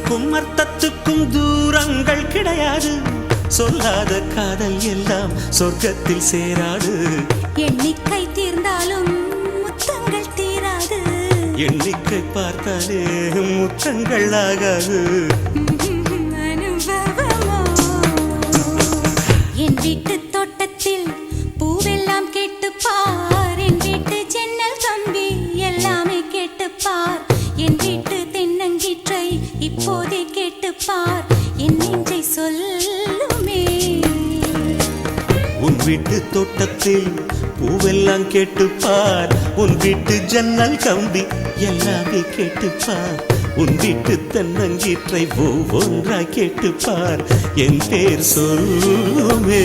சொல்லுக்கும் அர்த்தத்துக்கும் தூரங்கள் கிடையாது. சொல்லாத காதல் எல்லாம் சொர்க்கத்தில் சேராது. எண்ணிக்கை தீர்ந்தாலும் முத்தங்கள் தீராது. எண்ணிக்கை பார்த்தாலே முத்தங்கள் ஆகாது. அனுபவமோ என் வீட்டு தோட்டத்தில் பூவெல்லாம் கேட்டுப்பார். என் வீட்டு ஜன்னல் கம்பி எல்லாமே கேட்டுப்பார். என் வீட்டு தென்னங்கீற்றை இப்போதே கேட்டுப்பார். என் நெஞ்சை சொல்லுமே. உன் வீட்டு தோட்டத்தில் பூவெல்லாம் கேட்டுப்பார். உன் வீட்டு ஜன்னல் கம்பி எல்லாமே கேட்டுப்பார். உன் வீட்டு தென்னங்கீற்றை ஒவ்வொன்றாய் கேட்டுப்பார். என் பேர் சொல்லுமே.